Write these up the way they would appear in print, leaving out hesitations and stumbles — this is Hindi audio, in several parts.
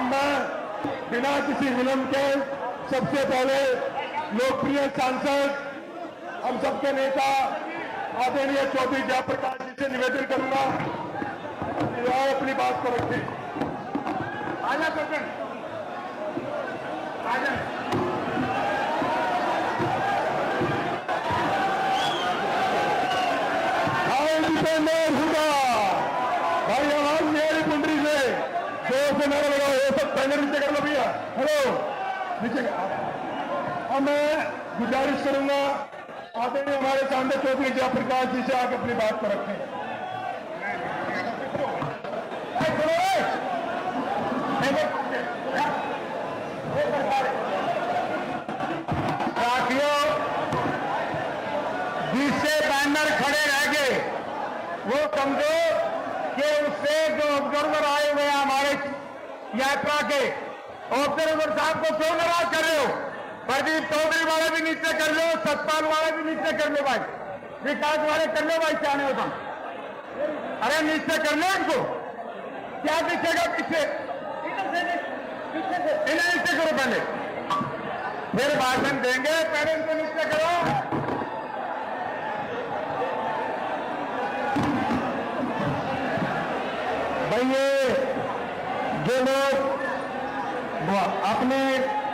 मैं बिना किसी विलंब के सबसे पहले लोकप्रिय सांसद हम सबके नेता आदरणीय चौधरी जयप्रकाश जी से निवेदन करूंगा कि वह अपनी बात को रखें। आजा सज्जन, आजा। भाई आवाज मेरी कुंडली से जोर से नारा लगाओ। ये सब पहले नीचे कर लो भैया। हेलो, नीचे। अब मैं गुजारिश करूंगा आदरणीय हमारे सामने चौधरी जयप्रकाश जी से आके अपनी बात को रखें। साथियों, जिससे बैनर खड़े रह गए वो समझो कि उससे जो ऑब्जर्वर आए हुए हैं हमारे यात्रा के, ऑब्जर्वर साहब को क्यों नाराज कर रहे हो? प्रदीप चौधरी वाले भी नीचे कर लो, सतपाल वाले भी नीचे कर लो भाई, विकास वाले कर लो भाई, चाहने होता। अरे नीचे कर लो इनको। क्या दिखेगा पीछे? इन्हें नीचे करो पहले, फिर भाषण देंगे। पहले इनको नीचे करो। भाई ये जो लोग अपने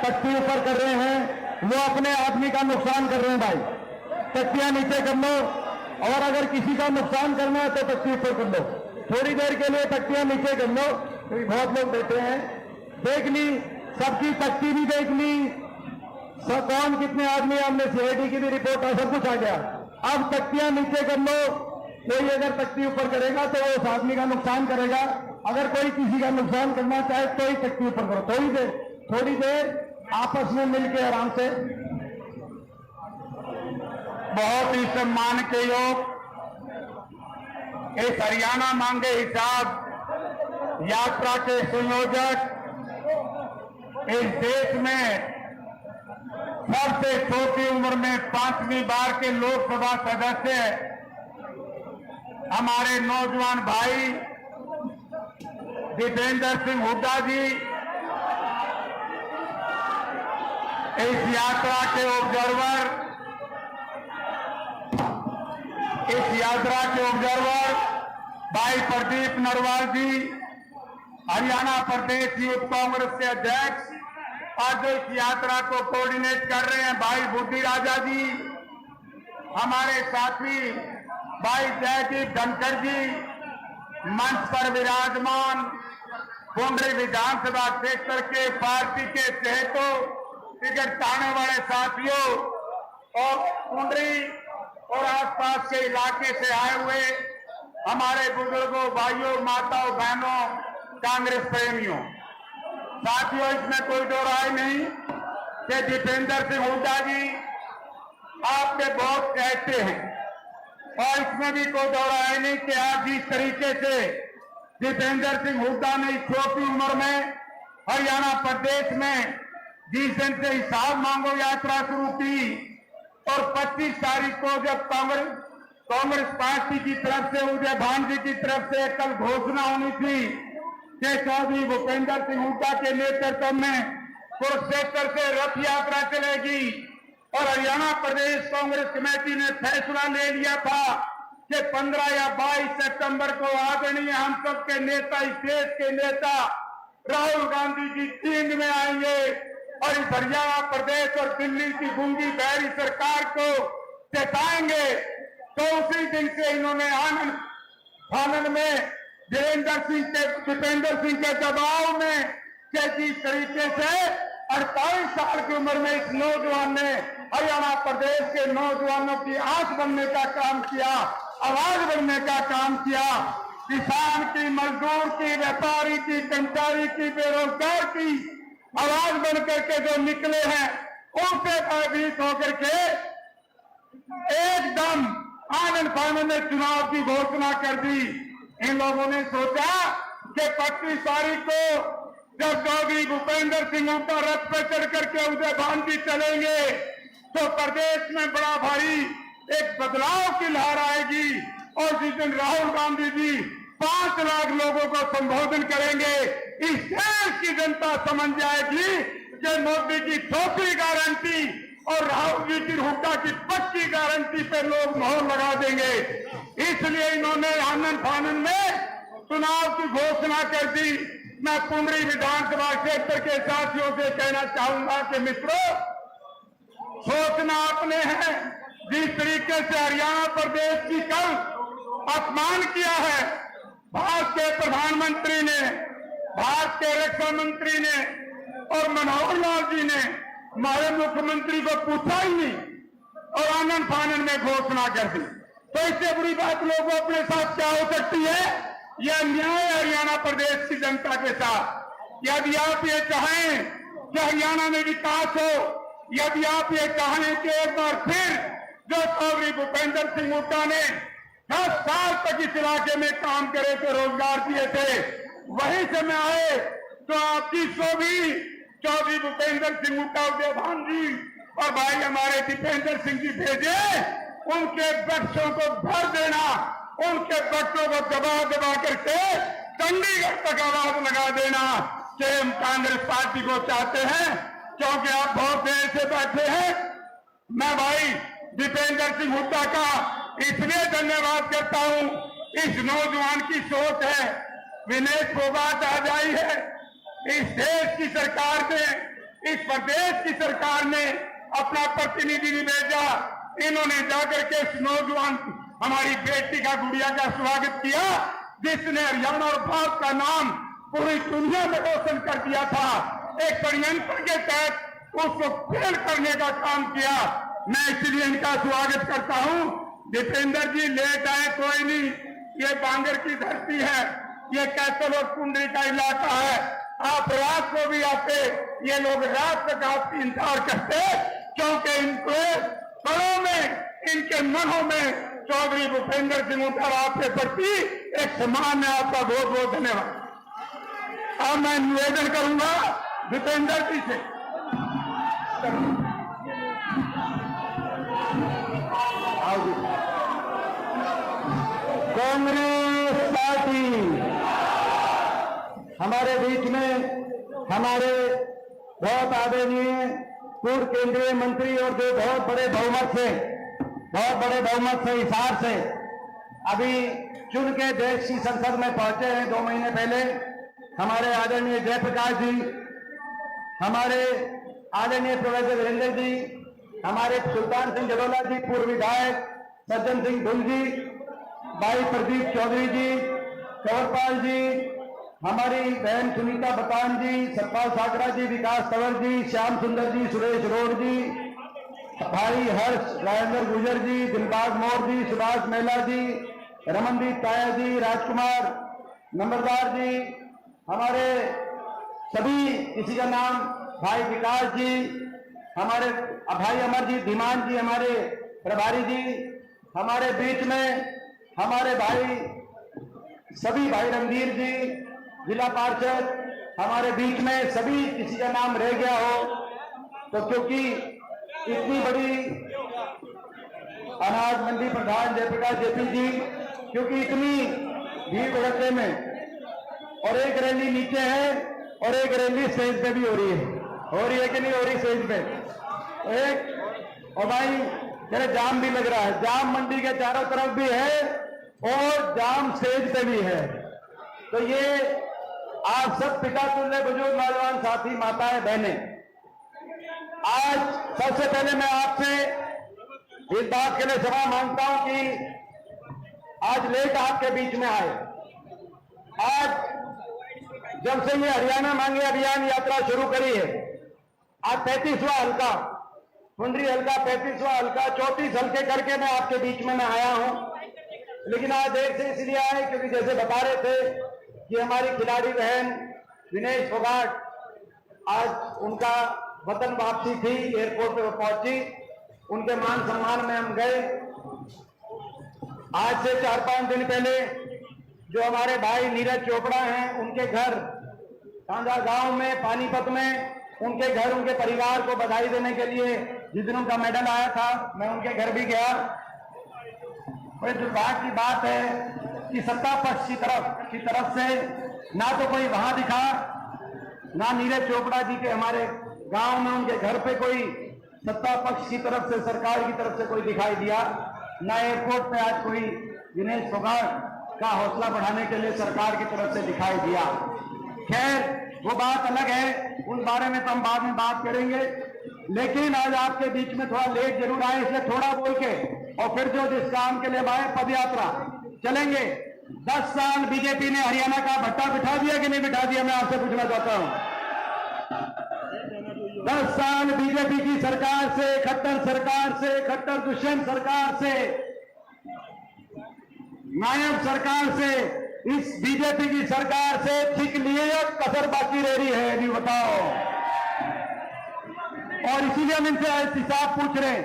तख्ती ऊपर कर रहे हैं वो अपने आदमी का नुकसान कर रहे हैं भाई। तख्तियां नीचे कर लो, और अगर किसी का नुकसान करना है तो तख्ती ऊपर कर लो। थोड़ी देर के लिए तख्तियां नीचे कर लो। बहुत लोग बैठे हैं, देख ली सबकी तख्ती भी देख ली, सब कौन कितने आदमी, हमने सीआईडी की भी रिपोर्ट है, सब कुछ आ गया। अब तख्तियां नीचे कर लो। कोई अगर तख्ती ऊपर करेगा तो वो उस आदमी का नुकसान करेगा। अगर कोई किसी का नुकसान करना चाहे तो ही तख्ती ऊपर करो। थोड़ी देर आपस में मिलकर आराम से। बहुत ही सम्मान के योग इस हरियाणा मांगे हिसाब यात्रा के संयोजक, इस देश में सबसे छोटी उम्र में 5वीं बार के लोकसभा सदस्य हमारे नौजवान भाई दीपेंद्र सिंह हुड्डा जी इस यात्रा के ऑब्जर्वर भाई प्रदीप नरवाल जी, हरियाणा प्रदेश यूथ कांग्रेस के अध्यक्ष, आज इस यात्रा को कोऑर्डिनेट कर रहे हैं भाई बुद्धि राजा जी, हमारे साथी भाई जयदीप धनखड़ जी, मंच पर विराजमान कुंडली विधानसभा क्षेत्र के पार्टी के चहेतों, टिकट चाहने वाले साथियों और कुंडली और आसपास के इलाके से आए हुए हमारे बुजुर्गों, भाइयों, माताओं, बहनों, कांग्रेस प्रेमियों, साथियों, इसमें कोई दो राय नहीं कि दीपेंद्र सिंह हुड्डा जी आपके बहुत कहते हैं, और इसमें भी कोई दो राय नहीं कि आज जिस तरीके से दीपेंद्र सिंह हुड्डा ने इस छोटी उम्र में हरियाणा प्रदेश में जिस दिन से हिसाब मांगो यात्रा शुरू की, और 25 तारीख को जब कांग्रेस पार्टी की तरफ से, उदय भान जी की तरफ से कल घोषणा होनी थी कि चौधरी भूपेंद्र सिंह हुड्डा के नेतृत्व में कुरुक्षेत्र से रथ यात्रा चलेगी, और हरियाणा प्रदेश कांग्रेस कमेटी ने फैसला ले लिया था कि 15 या 22 सितंबर को आदरणीय हम सबके नेता, इस देश के नेता राहुल गांधी जी चीन में आएंगे और इस हरियाणा प्रदेश और दिल्ली की गूंगी बहरी सरकार को चेताएंगे। तो उसी दिन से इन्होंने आनंद में दीपेंद्र सिंह के दबाव में कि जिस तरीके से 48 साल की उम्र में इस नौजवान ने हरियाणा प्रदेश के नौजवानों की आंख बनने का काम किया, आवाज बनने का काम किया, किसान की, मजदूर की, व्यापारी की, कर्मचारी की, बेरोजगार की आवाज बन करके जो निकले हैं, उनसे भयभीत होकर के एकदम आनंद फानंद ने चुनाव की घोषणा कर दी। इन लोगों ने सोचा कि 25 तारीख को जब चौधरी भूपेंद्र सिंह हुड्डा रथ पर चढ़ करके उदय भान जी चलेंगे तो प्रदेश में बड़ा भारी एक बदलाव की लहर आएगी, और जिस दिन राहुल गांधी जी 5 लाख लोगों को संबोधन करेंगे, इस देश की जनता समझ जाएगी कि मोदी की ठोकरी गारंटी और राहुल जी की हुक्का की पक्की गारंटी पे लोग मोहर लगा देंगे। इसलिए इन्होंने आनन फानन में चुनाव की घोषणा कर दी। मैं कुंडरी विधानसभा क्षेत्र के साथियों से कहना चाहूंगा कि मित्रों, सोचना आपने है, जिस तरीके से हरियाणा प्रदेश की कल अपमान किया है, भारत के प्रधानमंत्री ने, भारत के रक्षा मंत्री ने और मनोहर लाल जी ने हमारे मुख्यमंत्री को पूछा ही नहीं और आनन फानन में घोषणा कर दी। तो इससे बुरी बात लोगों अपने साथ क्या हो सकती है? यह अन्याय है हरियाणा प्रदेश की जनता के साथ। यदि आप ये चाहें कि हरियाणा में विकास हो, यदि आप ये चाहें कि एक बार फिर जो चौधरी भूपेंद्र सिंह हुड्डा ने 10 साल तक इस इलाके में काम करे थे, रोजगार दिए थे, वही समय आए तो आपकी सो भी चौधरी भूपेंद्र सिंह हुड्डा उदयभान जी और भाई हमारे दीपेंद्र सिंह जी भेजे, उनके वृक्षों को भर देना, उनके वृक्षों को दबा दबा करके चंडीगढ़ तक आवाज लगा देना कि हम कांग्रेस पार्टी को चाहते हैं, क्योंकि आप बहुत देर से बैठे हैं। मैं भाई दीपेंद्र सिंह हुड्डा का इसलिए धन्यवाद करता हूं, इस नौजवान की सोच है। विनेश फोगाट आज आई है, इस देश की सरकार ने, इस प्रदेश की सरकार ने अपना प्रतिनिधि भेजा, इन्होंने जाकर के इस नौजवान हमारी बेटी का गुड़िया का स्वागत किया, जिसने हरियाणा और भारत का नाम पूरी दुनिया में रोशन कर दिया था। एक षड्यंत्र के तहत उसको फेल करने का काम किया। मैं इसलिए इनका स्वागत करता हूं। दीपेंद्र जी लेट आए कोई नहीं, ये बांगर की धरती है, ये कैथल और कुंडरी का इलाका है। आप रात को भी आते, ये लोग रात तक आपकी इंतजार करते, क्योंकि इनको पड़ों में, इनके मनों में चौधरी भूपेंद्र सिंह हुड्डा आपके प्रति एक सम्मान है। आपका बहुत बहुत धन्यवाद। अब मैं निवेदन करूंगा दीपेंद्र जी से। कांग्रेस पार्टी हमारे बीच में हमारे बहुत आदरणीय पूर्व केंद्रीय मंत्री और जो बहुत बड़े बहुमत से हिसार से अभी चुन के देश की संसद में पहुंचे हैं 2 महीने पहले, हमारे आदरणीय जयप्रकाश जी, हमारे आदरणीय प्रोफेसर वीरेंद्र जी, हमारे सुल्तान सिंह जलोला जी पूर्व विधायक, सज्जन सिंह धुल जी, भाई प्रदीप चौधरी जी, कंवरपाल जी, हमारी बहन सुनीता बतान जी, सतपाल साकरा जी, विकास तंवर जी, श्याम सुंदर जी, सुरेश रोड जी, भाई हर्ष राजेंद्र गुजर जी, दिलबाग मोर जी, सुभाष मेहला जी, रमनदीप ताया जी, राजकुमार नंबरदार जी, हमारे सभी किसी का नाम भाई विकास जी, हमारे भाई अमरजीत धीमान जी, हमारे प्रभारी जी, हमारे बीच में हमारे भाई सभी भाई रणधीर जी जिला पार्षद, हमारे बीच में सभी किसी का नाम रह गया हो तो, क्योंकि इतनी बड़ी अनाज मंडी प्रधान जयप्रकाश जेपी जी, क्योंकि इतनी भीड़ भड़के में, और एक रैली नीचे है और एक रैली स्टेज पे भी हो रही है कि नहीं हो रही स्टेज पे एक, और भाई जरा जाम भी लग रहा है, जाम मंडी के चारों तरफ भी है और जाम स्टेज पे भी है। तो ये आप सब पिता तुल्य बुजुर्ग नौजवान साथी माताएं बहनें, आज सबसे पहले मैं आपसे इस बात के लिए क्षमा मांगता हूं कि आज लेट आपके बीच में आए। आज जब से ये हरियाणा मांगे अभियान यात्रा शुरू करी है, आज 35वां हल्का, कुंडरी हल्का 35वां हल्का, 34 हल्के करके मैं आपके बीच में मैं आया हूं। लेकिन आज देर से इसलिए आए क्योंकि जैसे बता रहे थे कि हमारी खिलाड़ी बहन विनेश फोगाट, आज उनका वतन वापसी थी, एयरपोर्ट पे वो पहुंची, उनके मान सम्मान में हम गए। आज से 4-5 दिन पहले जो हमारे भाई नीरज चोपड़ा हैं, उनके घर कांधा गांव में पानीपत में, उनके घर उनके परिवार को बधाई देने के लिए जिस दिन उनका मेडल आया था, मैं उनके घर भी गया। बड़े दुर्भाग्य की बात है कि सत्ता पक्ष की तरफ से ना तो कोई वहां दिखा, ना नीरज चोपड़ा जी के हमारे गांव में उनके घर पे कोई सत्ता पक्ष की तरफ से, सरकार की तरफ से कोई दिखाई दिया, ना एयरपोर्ट पे आज कोई दिनेश फोगाट का हौसला बढ़ाने के लिए सरकार की तरफ से दिखाई दिया। खैर वो बात अलग है, उस बारे में तो हम बाद में बात करेंगे। लेकिन आज आपके बीच में थोड़ा लेट जरूर आए, इसलिए थोड़ा बोल के और फिर जो जिस काम के लिए आए पद यात्रा चलेंगे। 10 साल बीजेपी ने हरियाणा का भट्टा बिठा दिया कि नहीं बिठा दिया, मैं आपसे पूछना चाहता हूं। 10 साल बीजेपी की सरकार से, खट्टर सरकार से, खट्टर दुष्यंत सरकार से, नायब सरकार से, इस बीजेपी की सरकार से ठीक लिए या कसर बाकी रह रही है, अभी बताओ। और इसीलिए हम इनसे हिसाब पूछ रहे हैं।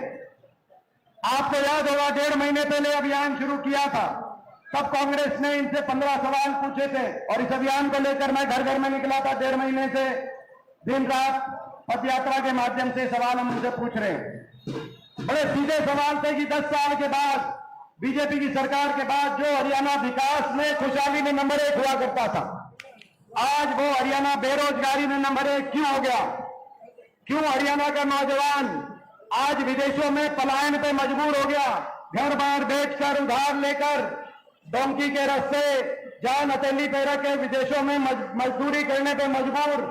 आपको याद होगा 1.5 महीने पहले अभियान शुरू किया था, तब कांग्रेस ने इनसे 15 सवाल पूछे थे और इस अभियान को लेकर मैं घर घर में निकला था। 1.5 महीने से दिन रात पद यात्रा के माध्यम से सवाल हम उनसे पूछ रहे हैं। बड़े सीधे सवाल थे कि 10 साल के बाद, बीजेपी की सरकार के बाद जो हरियाणा विकास में, खुशहाली में नंबर 1 हुआ करता था, आज वो हरियाणा बेरोजगारी में नंबर 1 क्यों हो गया? क्यों हरियाणा का नौजवान आज विदेशों में पलायन पे मजबूर हो गया? घर बार बेचकर, उधार लेकर, डोंकी के रास्ते, जान हथेली पे रख के विदेशों में मजदूरी करने पे मजबूर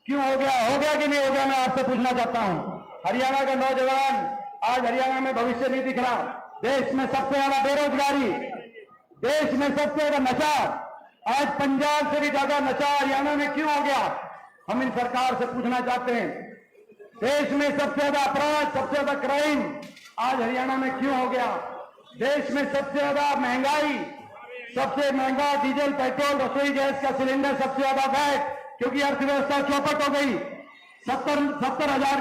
क्यों हो गया? हो गया कि नहीं हो गया, मैं आपसे पूछना चाहता हूं। हरियाणा का नौजवान आज हरियाणा में भविष्य नहीं दिख रहा। देश में सबसे ज्यादा बेरोजगारी, देश में सबसे ज्यादा नशा, आज पंजाब से भी ज्यादा नशा हरियाणा में क्यों हो गया? हम इन सरकार से पूछना चाहते हैं। देश में सबसे ज्यादा अपराध, सबसे ज्यादा क्राइम आज हरियाणा में क्यों हो गया? देश में सबसे ज्यादा महंगाई, सबसे महंगा डीजल, पेट्रोल, रसोई गैस का सिलेंडर, सबसे ज्यादा वैट, क्योंकि अर्थव्यवस्था चौपट हो गई। 70,000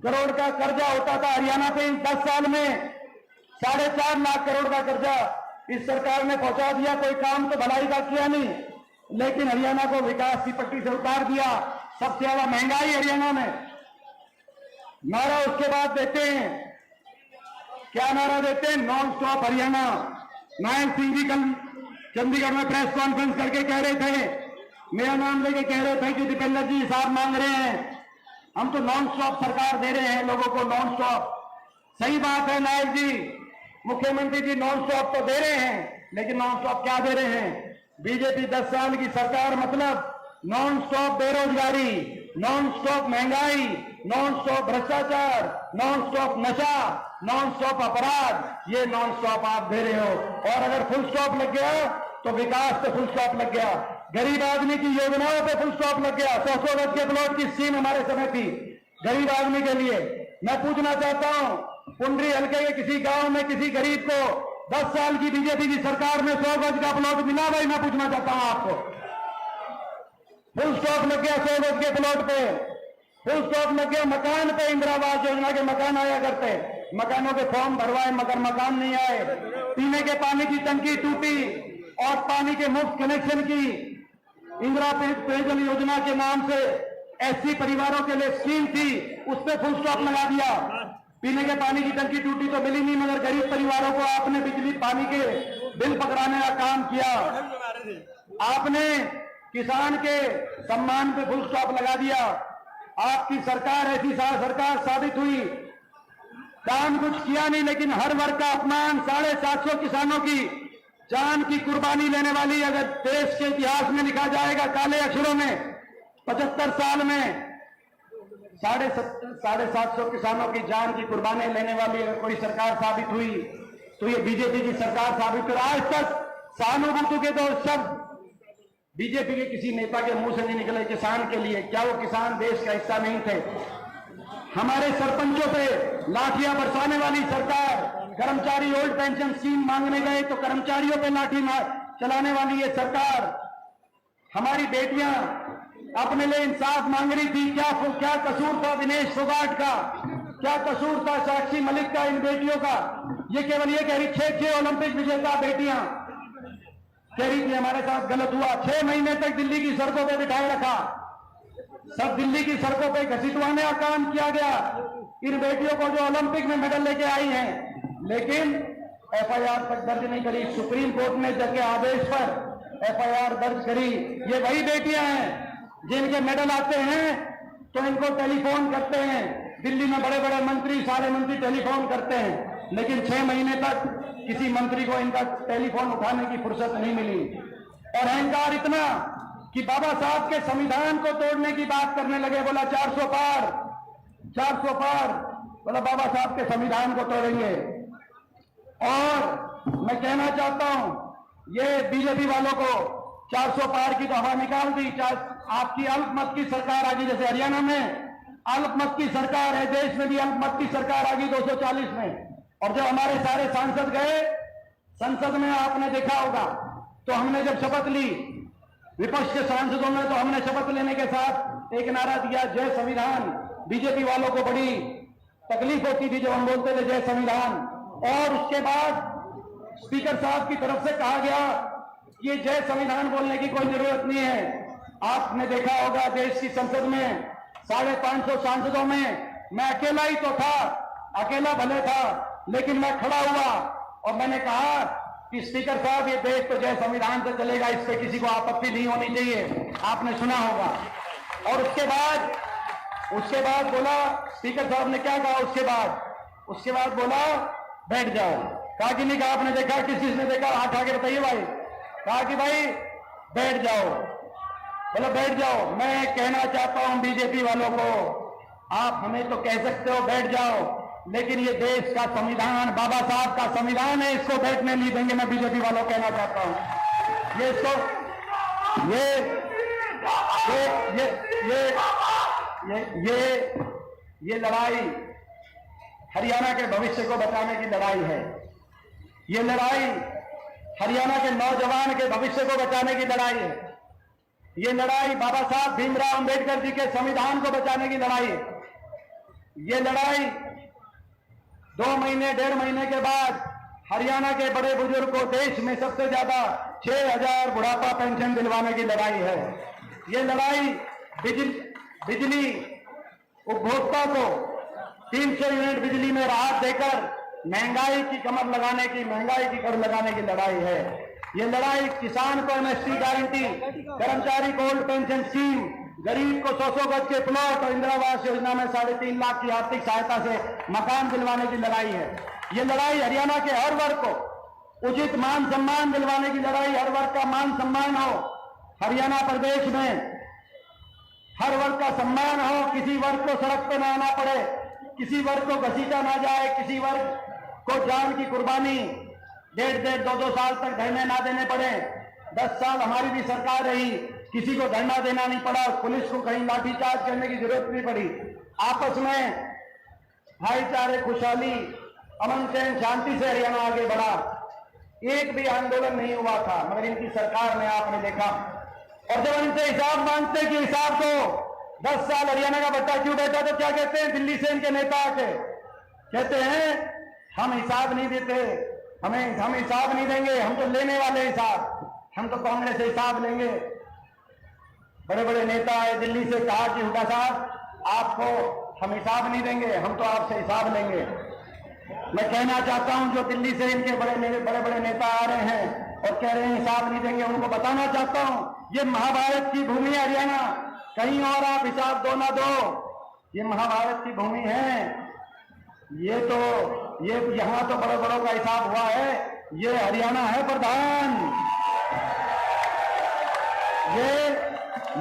करोड़ का कर्जा होता था हरियाणा पे, इन 10 साल में 4.5 लाख करोड़ का कर्जा इस सरकार ने पहुंचा दिया। कोई काम तो भलाई का किया नहीं, लेकिन हरियाणा को विकास की पट्टी से उतार दिया। सबसे ज्यादा महंगाई हरियाणा में। नारा उसके बाद देते हैं, क्या नारा देते हैं? Non stop Haryana. नारायण सिंह जी कल चंडीगढ़ में प्रेस कॉन्फ्रेंस करके कह रहे थे, मेरा नाम लेके कह रहे थे कि दीपेंद्र जी हिसाब मांग रहे हैं, हम तो नॉन स्टॉप सरकार दे रहे हैं लोगों को, नॉन स्टॉप। सही बात है नायक जी, मुख्यमंत्री जी नॉन स्टॉप तो दे रहे हैं, लेकिन नॉन स्टॉप क्या दे रहे हैं? बीजेपी 10 साल की सरकार मतलब नॉन स्टॉप बेरोजगारी, नॉन स्टॉप महंगाई, नॉन स्टॉप भ्रष्टाचार, नॉन स्टॉप नशा, नॉन स्टॉप अपराध, ये नॉन स्टॉप आप दे रहे हो। और अगर फुल स्टॉप लग गया तो विकास पे फुल स्टॉप लग गया, गरीब आदमी की योजनाओं पे फुल स्टॉप लग गया। 100 गज के प्लॉट की स्कीम हमारे समय थी गरीब आदमी के लिए। मैं पूछना चाहता हूं, पुंडरी हल्के के किसी गांव में किसी गरीब को 10 साल की बीजेपी की सरकार में 100 गज का प्लॉट मिला भाई? मैं पूछना चाहता हूं आपको। फुल स्टॉप लग गया 100 गज के प्लॉट पे, फुल स्टॉप लग गया मकान पे। इंदिरा आवास योजना के मकान आया करते, मकानों के फॉर्म भरवाए मगर मकान नहीं आए। पीने के पानी की टंकी टूटी और पानी के मुफ्त कनेक्शन की इंदिरा पेयजल योजना के नाम से एससी परिवारों के लिए स्कीम थी, उस पर फुल स्टॉप लगा दिया। पीने के पानी की टंकी टूटी तो मिली नहीं, मगर गरीब परिवारों को आपने बिजली पानी के बिल पकड़ाने का काम किया। आपने किसान के सम्मान पे फुल स्टॉप लगा दिया। आपकी सरकार ऐसी सरकार साबित हुई, काम कुछ किया नहीं, लेकिन हर वर्ग का अपमान, 750 किसानों की जान की कुर्बानी लेने वाली, अगर देश के इतिहास में लिखा जाएगा काले अक्षरों में, 75 साल में 750 किसानों की जान की कुर्बानी लेने वाली अगर कोई सरकार साबित हुई तो ये बीजेपी की सरकार साबित हुई। आज तक सहानुभूति के दो शब्द बीजेपी के किसी नेता के मुंह से नहीं निकले किसान के लिए। क्या वो किसान देश का हिस्सा नहीं थे? हमारे सरपंचों पे लाठियां बरसाने वाली सरकार, कर्मचारी ओल्ड पेंशन स्कीम मांगने गए तो कर्मचारियों पे लाठी चलाने वाली ये सरकार। हमारी बेटियां अपने लिए इंसाफ मांग रही थी, क्या कसूर था दिनेश फोगाट का, क्या कसूर था साक्षी मलिक का, इन बेटियों का? ये केवल ये कह रही 6 ओलंपिक विजेता बेटियां कह रही थी हमारे साथ गलत हुआ। 6 महीने तक दिल्ली की सड़कों पे बिठाए रखा, सब दिल्ली की सड़कों पे घसीटवाने का काम किया गया इन बेटियों को जो ओलंपिक में मेडल लेके आई हैं, लेकिन एफआईआर तक दर्ज नहीं करी। सुप्रीम कोर्ट ने जज के आदेश पर FIR दर्ज करी। ये वही बेटियां हैं जिनके मेडल आते हैं तो इनको टेलीफोन करते हैं। दिल्ली में बड़े बड़े मंत्री, सारे मंत्री टेलीफोन करते हैं, लेकिन 6 महीने तक किसी मंत्री को इनका टेलीफोन उठाने की फुर्सत नहीं मिली। और अहंकार इतना कि बाबा साहब के संविधान को तोड़ने की बात करने लगे। बोला 400 पार, 400 पार, बोला बाबा साहब के संविधान को तोड़ेंगे। और मैं कहना चाहता हूं, ये बीजेपी वालों को 400 पार की तो हवा निकाल दी। आपकी अल्पमत की सरकार आ गई, जैसे हरियाणा में अल्पमत की सरकार है, देश में भी अल्पमत की सरकार आ गई 240 में। और जब हमारे सारे सांसद गए संसद में, आपने देखा होगा, तो हमने जब शपथ ली विपक्ष के सांसदों में, तो हमने शपथ लेने के साथ एक नारा दिया, जय संविधान। बीजेपी वालों को बड़ी तकलीफ होती थी जब हम बोलते थे जय संविधान। और उसके बाद स्पीकर साहब की तरफ से कहा गया कि ये जय संविधान बोलने की कोई जरूरत नहीं है। आपने देखा होगा देश की संसद में 550 सांसदों में मैं अकेला ही तो था, अकेला भले था, लेकिन मैं खड़ा हुआ और मैंने कहा कि स्पीकर साहब ये देश तो जय संविधान से चलेगा, इस पे किसी को आपत्ति नहीं होनी चाहिए। आपने सुना होगा। और उसके बाद बोला, स्पीकर साहब ने क्या कहा उसके बाद बोला बैठ जाओ। कहा कि नहीं कहा? आपने देखा, किसी ने देखा? हाथ आगे बताइए भाई। कहा कि भाई बैठ जाओ। बोला बैठ जाओ। मैं कहना चाहता हूं बीजेपी वालों को, आप हमें तो कह सकते हो बैठ जाओ, लेकिन ये देश का संविधान बाबा साहब का संविधान है, इसको बैठने नहीं देंगे। मैं बीजेपी वालों को कहना चाहता हूं, ये इसको ये लड़ाई हरियाणा के भविष्य को बचाने की लड़ाई है। ये लड़ाई हरियाणा के नौजवान के भविष्य को बचाने की लड़ाई है। ये लड़ाई बाबा साहब भीमराव अंबेडकर जी के संविधान को बचाने की लड़ाई है। ये लड़ाई 2 महीने 1.5 महीने के बाद हरियाणा के बड़े बुजुर्ग को देश में सबसे ज्यादा 6000 बुढ़ापा पेंशन दिलवाने की लड़ाई है। ये लड़ाई बिजली उपभोक्ता को 300 यूनिट बिजली में राहत देकर महंगाई की कमर लगाने की, महंगाई की कर लगाने की लड़ाई है। ये लड़ाई किसान को MSP गारंटी, कर्मचारी को ओल्ड पेंशन स्कीम, गरीब को 100 गज के प्लॉट और इंदिरा आवास योजना में 3.5 लाख की आर्थिक सहायता से मकान दिलवाने की लड़ाई है। ये लड़ाई हरियाणा के हर वर्ग को उचित मान सम्मान दिलवाने की लड़ाई, हर वर्ग का मान सम्मान हो हरियाणा प्रदेश में, हर वर्ग का सम्मान हो, किसी वर्ग को सड़क पर न आना पड़े, किसी वर्ग को घसीटा ना जाए, किसी वर्ग को जान की कुर्बानी 1.5 2 साल तक धरने ना देने पड़े। 10 साल हमारी भी सरकार रही, किसी को धरना देना नहीं पड़ा, पुलिस को कहीं लाठीचार्ज करने की जरूरत नहीं पड़ी। आपस में भाईचारे, खुशहाली, अमन चैन, शांति से हरियाणा आगे बढ़ा। एक भी आंदोलन नहीं हुआ था, मगर इनकी सरकार में आपने देखा। और जब इनसे हिसाब मांगते कि हिसाब को 10 साल हरियाणा का बट्टा क्यों बैठा, तो क्या कहते हैं दिल्ली से इनके नेता आके कहते हैं हम हिसाब नहीं देते, हम हिसाब नहीं देंगे, हम तो लेने वाले हिसाब, हम तो कांग्रेस से हिसाब लेंगे। बड़े बड़े नेता आए दिल्ली से, कहा कि हुड्डा साहब आपको हम हिसाब नहीं देंगे, हम तो आपसे हिसाब लेंगे। मैं कहना चाहता हूं जो दिल्ली से इनके बड़े बड़े नेता आ रहे हैं और कह रहे हैं हिसाब नहीं देंगे, उनको बताना चाहता हूं ये महाभारत की भूमि है हरियाणा, कहीं और आप हिसाब दो ना दो, ये महाभारत की भूमि है। ये यहां तो बड़े बड़ों का हिसाब हुआ है, ये हरियाणा है प्रधान,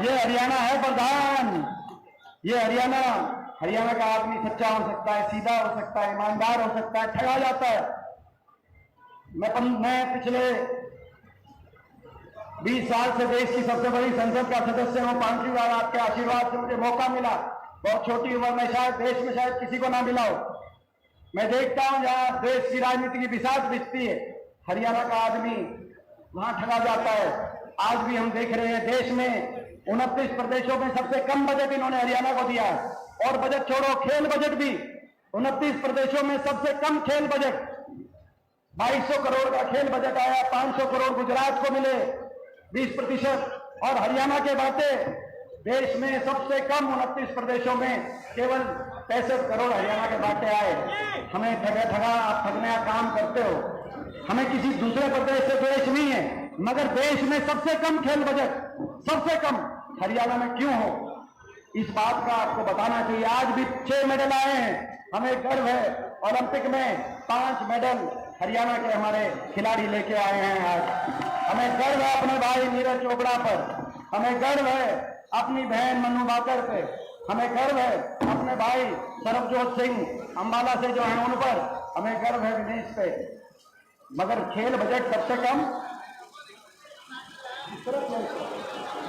ये हरियाणा है प्रधान। ये हरियाणा का आदमी सच्चा हो सकता है, सीधा हो सकता है, ईमानदार हो सकता है, ठगा जाता है। मैं पिछले 20 साल से देश की सबसे बड़ी संसद का सदस्य हूं। 5वीं बार आपके आशीर्वाद से मुझे मौका मिला। बहुत छोटी उम्र में शायद देश में शायद किसी को ना मिला हो। मैं देखता हूं जहां देश की राजनीति की बिसात बिछती है, हरियाणा का आदमी वहां ठगा जाता है। आज भी हम देख रहे हैं देश में 29 प्रदेशों में सबसे कम बजट इन्होंने हरियाणा को दिया है। और बजट छोड़ो, खेल बजट भी 29 प्रदेशों में सबसे कम खेल बजट, 2200 करोड़ का खेल बजट आया। 500 करोड़ गुजरात को मिले, 20%। और हरियाणा के बातें देश में सबसे कम 29 प्रदेशों में केवल 65 करोड़ हरियाणा के बातें आए। हमें ठगा आप ठगने का काम करते हो। हमें किसी दूसरे प्रदेश से द्वेष नहीं है, मगर देश में सबसे कम खेल बजट, सबसे कम हरियाणा में क्यों हो, इस बात का आपको बताना चाहिए। आज भी 6 मेडल आए हैं, हमें गर्व है। ओलंपिक में 5 मेडल हरियाणा के हमारे खिलाड़ी लेके आए हैं। आज हमें गर्व है अपने भाई नीरज चोपड़ा पर, हमें गर्व है अपनी बहन मनु भाकर पे, हमें गर्व है अपने भाई सरबजोत सिंह अंबाला से जो हैं उन पर, हमें गर्व है विनेश पे। मगर खेल बजट सबसे कम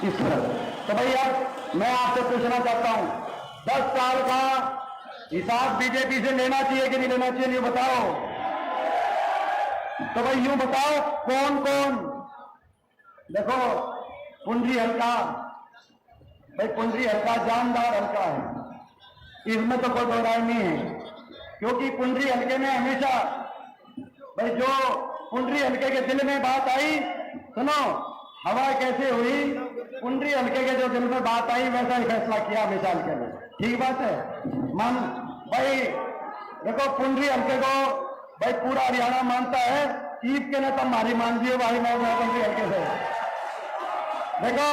इस तरह। तो भैया मैं आपसे पूछना चाहता हूं, 10 साल का हिसाब बीजेपी से लेना चाहिए कि नहीं लेना चाहिए, नहीं बताओ। तो भाई यूं बताओ कौन कौन, देखो पुंजी हल्का, भाई पुंजी हल्का जानदार हल्का है, इसमें तो कोई दो राय नहीं है। क्योंकि पुंजी हल्के में हमेशा, भाई जो पुंजी हल्के के दिल में बात आई, सुनो हवा कैसे हुई, पुंजी हल्के के जो दिल में बात आई वैसा ही फैसला किया हमेशा हल्के में। ठीक बात है मान भाई, देखो पुंजी हल्के को भाई पूरा हरियाणा मानता है, ईद के ने तब मारी मान दियो भाई, मैं पुंजी हल्के से। देखो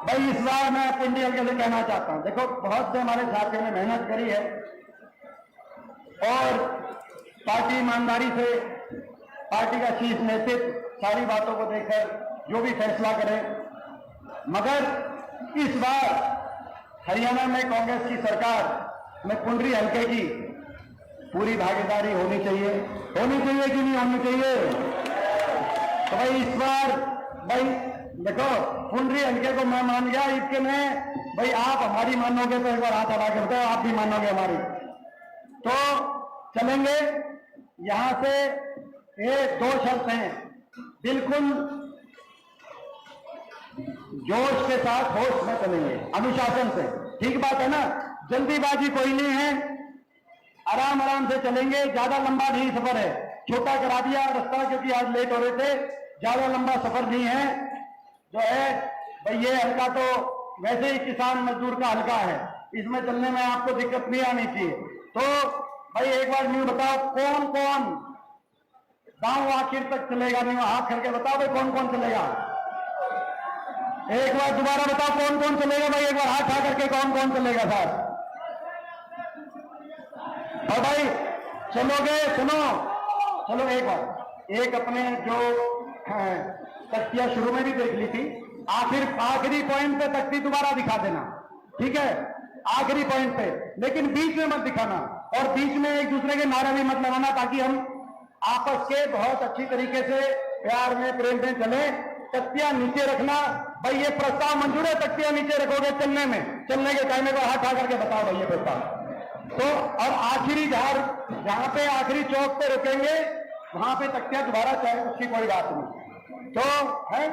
भाई इस बार मैं पुंजी हल्के से कहना चाहता हूं, देखो बहुत से हमारे साथियों ने मेहनत करी है और पार्टी ईमानदारी से, पार्टी का शीर्ष नेतृत्व सारी बातों को देखकर जो भी फैसला करे। मगर इस बार हरियाणा में कांग्रेस की सरकार में पुंडरी हल्के की पूरी भागीदारी होनी चाहिए कि नहीं होनी चाहिए। तो भाई इस बार भाई देखो पुंडरी हल्के को मैं मान गया, इसके में भाई आप हमारी मानोगे तो एक बार हाथ हटा के बताओ, आप भी मानोगे हमारी, तो चलेंगे। यहां से ये 2 शर्त हैं, बिल्कुल जोश के साथ होश में चलेंगे, अनुशासन से। ठीक बात है ना, जल्दीबाजी कोई नहीं है, आराम आराम से चलेंगे। ज्यादा लंबा नहीं सफर है, छोटा करा दिया रास्ता क्योंकि आज लेट हो रहे थे, ज्यादा लंबा सफर नहीं है। जो है भाई ये हल्का तो वैसे ही किसान मजदूर का हल्का है, इसमें चलने में आपको दिक्कत नहीं आनी चाहिए। तो भाई एक बार न्यू बताओ कौन कौन गांव आखिर तक चलेगा, नहीं हाथ करके बताओ भाई कौन कौन चलेगा। एक बार दोबारा बताओ कौन कौन चलेगा भाई, एक बार हाथ उठा करके कौन कौन चलेगा साहब। और भाई चलोगे, सुनो चलो एक बार, एक अपने जो तख्तियां शुरू में भी देख ली थी, आखिरी पॉइंट पे तख्ती दोबारा दिखा देना, ठीक है, आखिरी पॉइंट पे, लेकिन बीच में मत दिखाना और बीच में एक दूसरे के नारे भी मत लगाना, ताकि हम आपस के बहुत अच्छी तरीके से प्यार में प्रेम में चले। तख्तियां नीचे रखना भाई, ये प्रस्ताव मंजूर है, तख्तियां नीचे रखोगे चलने में, चलने के टाइम में हाथ उठा करके बताओ भाई ये प्रस्ताव। तो और आखिरी जहां पे आखिरी चौक पे रुकेंगे वहां पे तख्तियां दोबारा चाहे, उसकी कोई बात नहीं। तो है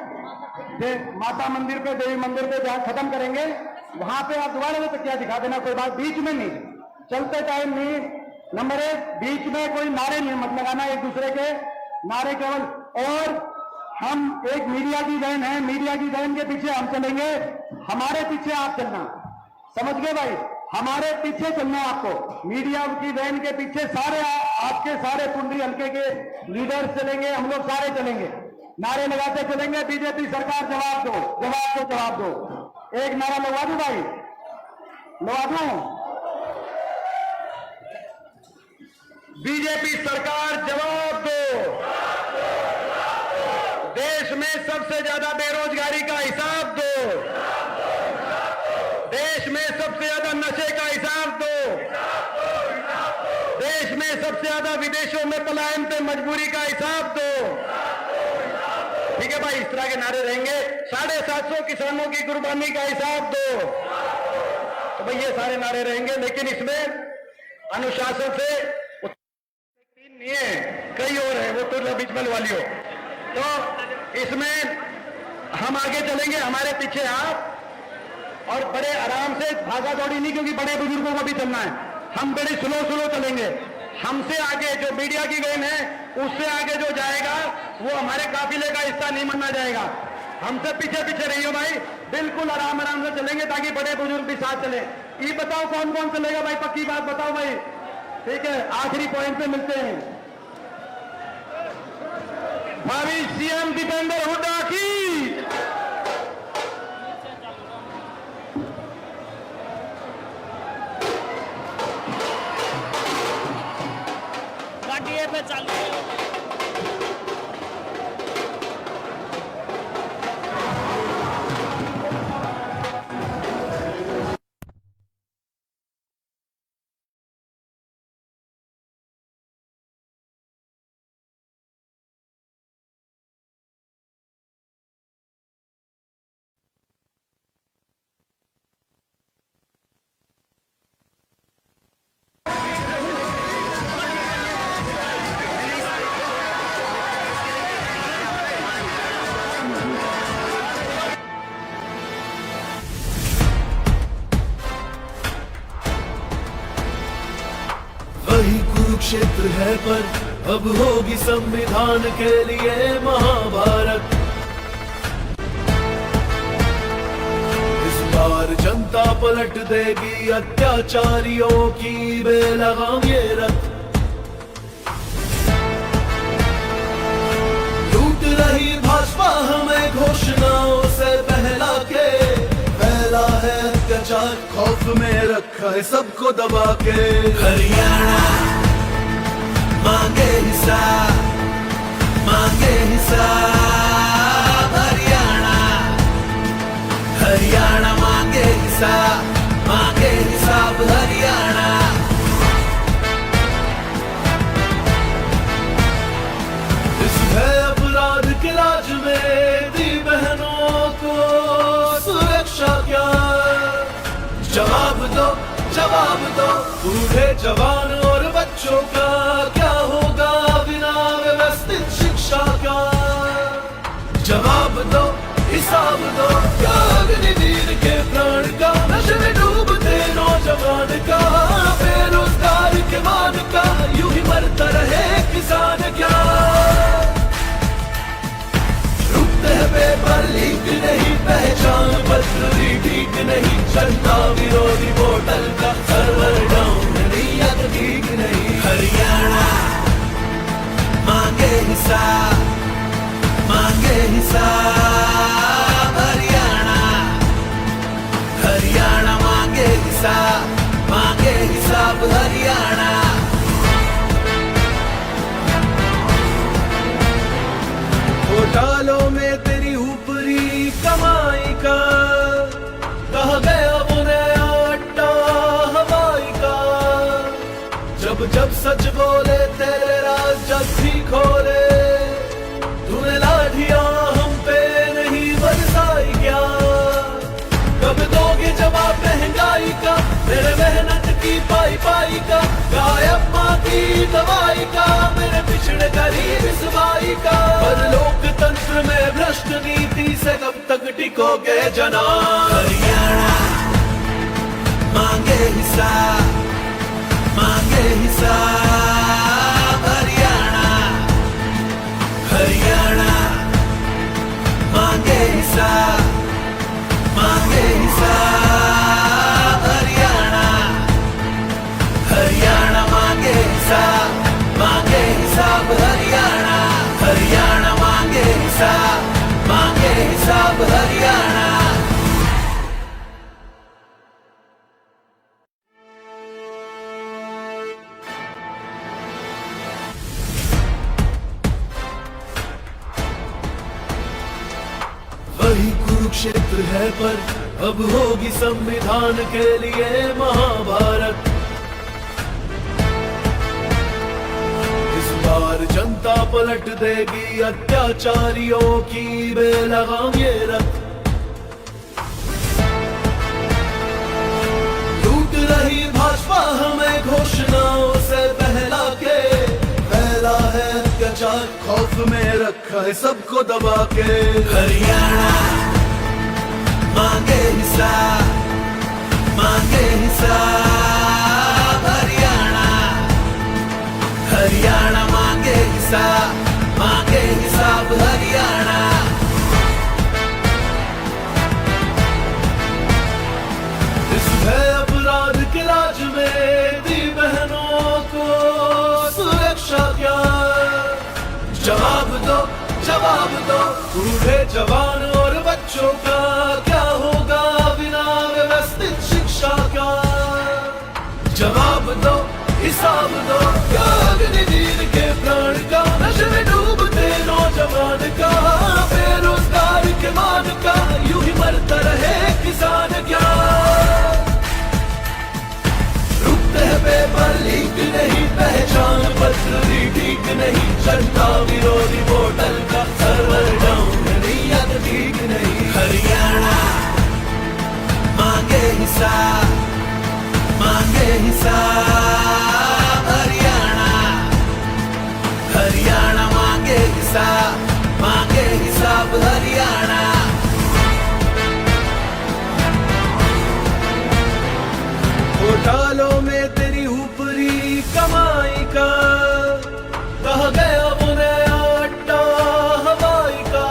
माता मंदिर पे, देवी मंदिर पे जहां खत्म करेंगे वहां पे आप दोबारा से तख्तियां दिखा देना, कोई बात बीच में नहीं, चलते टाइम नहीं। नंबर 1, बीच में कोई नारे नहीं मत लगाना, एक दूसरे के नारे केवल। और हम एक मीडिया की वैन है, मीडिया की वैन के पीछे हम चलेंगे, हमारे पीछे आप चलना, समझ गए भाई, हमारे पीछे चलना है आपको। मीडिया की वैन के पीछे सारे आपके सारे पुंडरी हल्के के लीडर्स चलेंगे, हम लोग सारे चलेंगे, नारे लगाते चलेंगे, बीजेपी सरकार जवाब दो, जवाब दो, जवाब दो। एक नारा लगवा दूं भाई, लगवा दूं, बीजेपी सरकार जवाब दो, देश में सबसे ज्यादा बेरोजगारी का हिसाब दो, देश में सबसे ज्यादा नशे का हिसाब दो, देश में सबसे ज्यादा विदेशों में पलायन पे मजबूरी का हिसाब दो। ठीक है भाई, इस तरह के नारे रहेंगे। 750 किसानों की कुर्बानी का हिसाब दो, तो भाई ये सारे नारे रहेंगे, लेकिन इसमें अनुशासन से नहीं है, कई और है, वो तो बीच में वाली हो। तो इसमें हम आगे चलेंगे, हमारे पीछे आप, और बड़े आराम से, भागा दौड़ी नहीं, क्योंकि बड़े बुजुर्गों को भी चलना है, हम बड़े स्लो चलेंगे। हमसे आगे जो मीडिया की वैन है, उससे आगे जो जाएगा वो हमारे काफिले का हिस्सा नहीं माना जाएगा। हमसे पीछे पीछे रहिए भाई, बिल्कुल आराम से चलेंगे, ताकि बड़े बुजुर्ग भी साथ चले। ये बताओ कौन कौन चलेगा भाई, पक्की बात बताओ भाई, ठीक है, आखिरी पॉइंट पे मिलते हैं। भावी सीएम दीपेंद्र हुड्डा की, गाड़ी पे चालू है। वही कुरुक्षेत्र है पर अब होगी संविधान के लिए महाभारत। इस बार जनता पलट देगी अत्याचारियों की बेलगाम ये रथ। लूट रही भाजपा हमें घोषणाओं से बहला के, फैला है अत्याचार खौफ में रखा है सबको दबा के। हरियाणा मांगे हिसाब, मांगे हिसाब। हरियाणा, हरियाणा मांगे हिसाब, मांगे हिसाब। हरियाणा इस है अपराध के राज में दी बहनों को सुरक्षा क्या? जवाब दो, जवाब दो। बूढ़े जवान और बच्चों का क्या होगा बिना व्यवस्थित शिक्षा का? जवाब दो, हिसाब दो। क्या अग्निवीर के प्राण का, नशे में डूबते नौजवान का, बेरोजगार के मान का, यूं ही मरता रहे किसान क्या? रुकते हैं पेपर लीक नहीं, पहचान पत्र भी ठीक नहीं, जनता विरोधी पोर्टल का सर्वर डाउन नहीं, अब ठीक नहीं। हरियाणा मांगे हिसाब, मांगे हिसाब। हरियाणा, हरियाणा मांगे हिसाब, मांगे हिसाब। हरियाणा घोटालों में तेरी ऊपरी कमाई का, कहा गया वो नया अड्डा हवाई का। जब जब सच बोले तेरे राज जब भी खोले, तूने लाठियां हम पे नहीं बरसाई क्या? कब दोगे जवाब महंगाई का, मेरे मेहनत की पाई पाई का, गायब माँ की दवाई का, मेरे पिछड़े गरीब इस भाई का। पर लोकतंत्र में भ्रष्ट नीति से कब तक टिकोगे जना? हरियाणा मांगे हिसाब, मांगे हिसाब। हरियाणा, हरियाणा मांगे हिसाब, मांगे हिसाब। हरियाणा, हरियाणा मांगे हिसाब, मांगे हिसाब। हरियाणा, हरियाणा मांगे हिसाब, मांगे हिसाब। हरियाणा वही कुरुक्षेत्र है पर अब होगी संविधान के लिए महाभारत। इस बार जनता पलट देगी अत्याचारियों की बेलगाम ये रथ। लूट रही भाजपा हमें घोषणाओं से बहला के, फैला है अत्याचार खौफ में रखा है सबको दबा के। हरियाणा मांगे हिसाब, मांगे हिसाब। हरियाणा, हरियाणा मांगे हिसाब, मांगे हिसाब। हरियाणा इस है अपराध के राज में दी बहनों को सुरक्षा क्या? जवाब दो, जवाब दो बूढ़े जवान और बच्चों का क्या होगा बिना व्यवस्थित शिक्षा का। जवाब दो हिसाब दो क्या अग्निवीर के प्राण का, नशे में डूबते नौजवान का, बेरोजगार के मान का, यूं ही मरता रहे किसान क्या। रुकते हैं पेपर लीक नहीं, पहचान पत्र भी ठीक नहीं, जनता विरोधी पोर्टल का सर्वर डाउन नीयत ठीक नहीं। हरियाणा मांगे हिसाब, मांगे हिसाब, हरियाणा, हरियाणा मांगे हिसाब, मांगे हिसाब हरियाणा। घोटालों में तेरी ऊपरी कमाई का, कहा गया वो नया अड्डा हवाई का।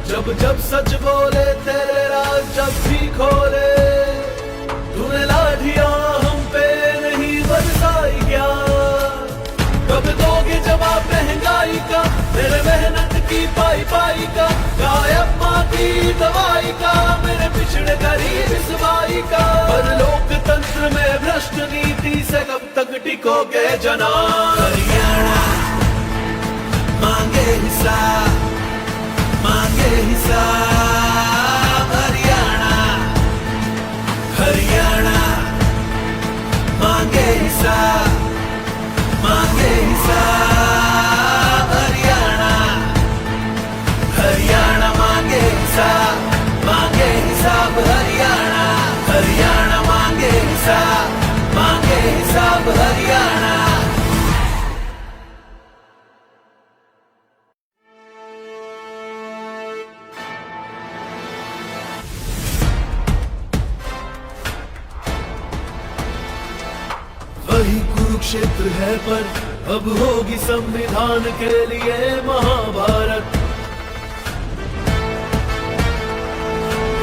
जब जब सच बोले तेरे राज जब भी खोले, तूने लाठियां हम पे नहीं बरसाई क्या। कब दोगे जवाब महंगाई का, मेरे मेहनत की पाई पाई का, गायब माँ की दवाई का, मेरे पिछड़े गरीब इस बाई का। पर लोकतंत्र में भ्रष्ट नीति से कब तक टिकोगे जना। हरियाणा मांगे हिसाब, मांगे हिसाब, हरियाणा, हरियाणा मांगे हिसाब, मांगे हिसाब, हरियाणा, हरियाणा मांगे हिसाब, मांगे हिसाब, हरियाणा, हरियाणा मांगे हिसाब, मांगे हिसाब, हरियाणा। वही कुरुक्षेत्र है पर अब होगी संविधान के लिए महाभारत।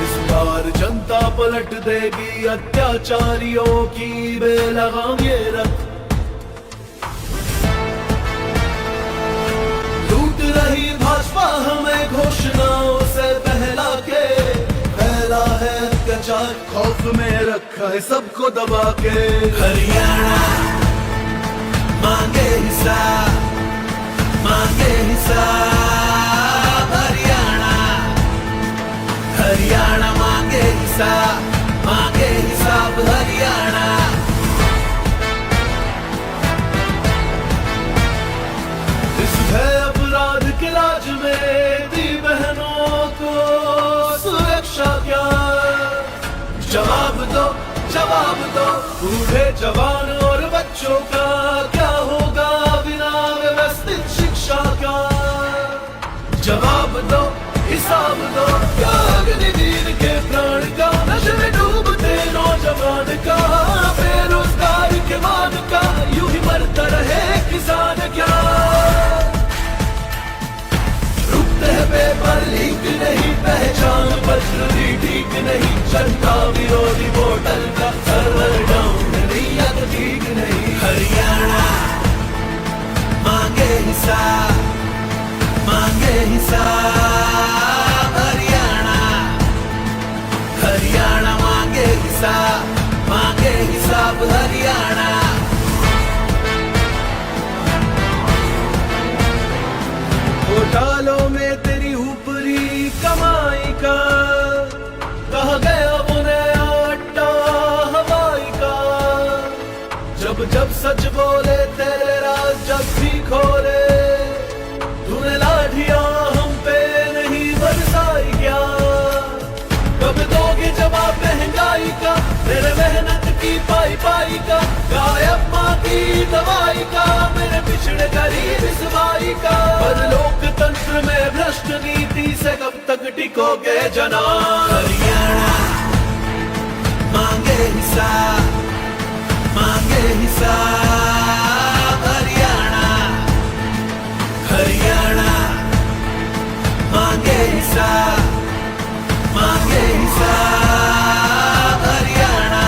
इस बार जनता पलट देगी अत्याचारियों की बेलगाम ये रथ। लूट रही भाजपा हमें घोषणाओं से बहला के, फैला है अत्याचार खौफ में रखा है सबको दबा के। हरियाणा मांगे हिसाब, मांगे हिसाब, हरियाणा, हरियाणा मांगे हिसाब, मांगे हिसाब, हरियाणा। इस भय अपराध के राज में दी बहनों को सुरक्षा क्या। जवाब दो, जवाब दो बूढ़े जवान और बच्चों का क्या होगा बिना व्यवस्थित शिक्षा का। जवाब दो हिसाब दो क्या अग्निवीर के प्राण का, नशे में डूबते नौजवान का, बेरोजगार के मान का, यूं ही मरता रहे किसान क्या। रुकते हैं पेपर लीक नहीं, पहचान पत्र भी ठीक नहीं, जनता विरोधी पोर्टल का सर्वर डाउन नीयत ठीक नहीं। हरियाणा मांगे हिसाब, मांगे हिसाब, हरियाणा, हरियाणा मांगे हिसाब, मांगे हिसाब, हरियाणा। घोटालों में तेरी ऊपरी कमाई का, कहा गया वो नया अड्डा हवाई का। जब जब सच बोले तेरे राज जब भी खोले, तूने लाठियां हम पे नहीं बरसाई क्या। कब दोगे जवाब महंगाई का, मेरे मेहनत की पाई पाई का, गायब माँ की दवाई का, मेरे पिछड़े गरीब इस बाई का। पर लोकतंत्र में भ्रष्ट नीति से कब तक टिकोगे जना। हरियाणा मांगे हिसाब, मांगे हिसाब, हरियाणा, हरियाणा मांगे हिसाब, मांगे हिसाब, हरियाणा,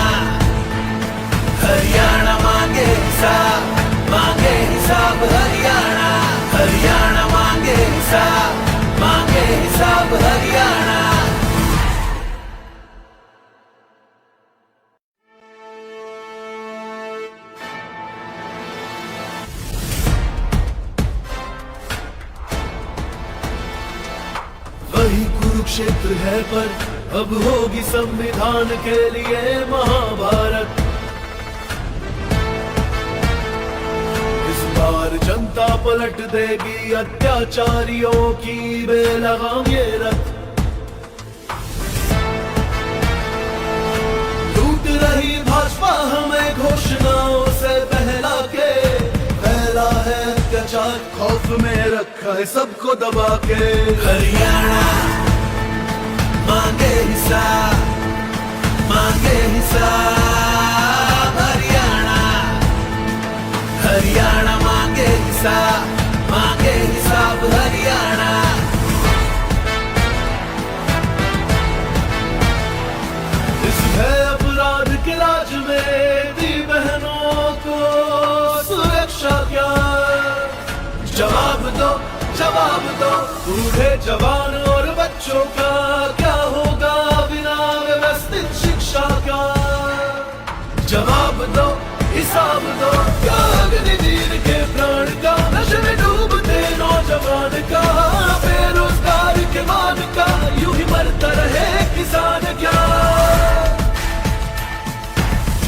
हरियाणा मांगे हिसाब, मांगे हिसाब, हरियाणा, हरियाणा मांगे हिसाब। कुरुक्षेत्र है पर अब होगी संविधान के लिए महाभारत। इस बार जनता पलट देगी अत्याचारियों की बेलगाम ये रथ। लूट रही भाजपा हमें घोषणाओं से बहला के, फैला है अत्याचार खौफ में रखा है सबको दबा के। हरियाणा मांगे हिसाब, मांगे हिसाब। हरियाणा, हरियाणा मांगे हिसाब, मांगे हिसाब। हरियाणा इस है अपराध के राज में दी बहनों को सुरक्षा क्या? जवाब दो, जवाब दो। बूढ़े जवान और बच्चों का क्या होगा बिना व्यवस्थित शिक्षा का? जवाब दो, हिसाब दो। क्या अग्निवीर के प्राण का, नशे में डूबते नौजवान का, बेरोजगार के मान का, यूं ही मरता रहे किसान क्या?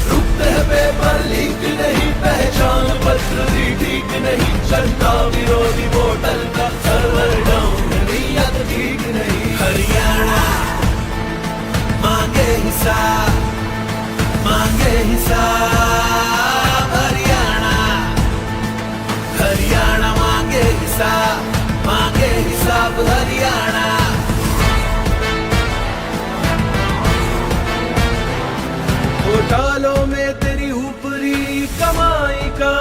रुकते हैं पेपर लीक नहीं, पहचान पत्र भी ठीक नहीं, जनता विरोधी वोटर का सर्वर डाउन, नीयत ठीक नहीं। हरियाणा मांगे हिसाब, मांगे हिसाब। हरियाणा, हरियाणा मांगे हिसाब, मांगे हिसाब। हरियाणा घोटालों में तेरी ऊपरी कमाई का,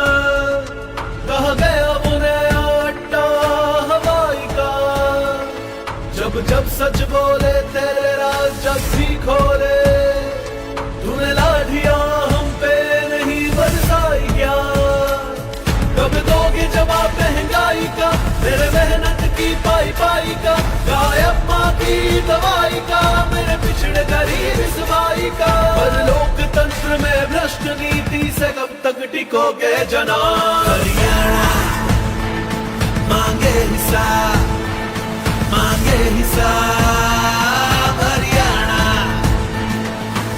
कहा गया वो नया अड्डा हवाई का। जब जब सच बोले तेरे राज जब भी खोले, तूने लाठियां हम पे नहीं बरसाई क्या? कब दोगे जवाब महंगाई का, मेरे मेहनत की पाई पाई का, गायब माँ की दवाई का, मेरे पिछड़े गरीब इस भाई का। पर लोकतंत्र में भ्रष्ट नीति से कब तक टिकोगे जना? हरियाणा मांगे हिसाब, मांगे हिसाब। हरियाणा,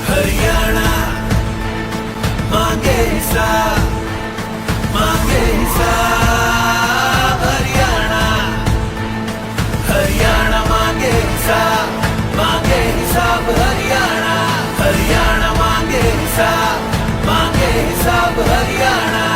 हरियाणा मांगे हिसाब, मांगे हिसाब। हरियाणा, हरियाणा मांगे हिसाब, मांगे हिसाब। हरियाणा, हरियाणा मांगे हिसाब, मांगे हिसाब। हरियाणा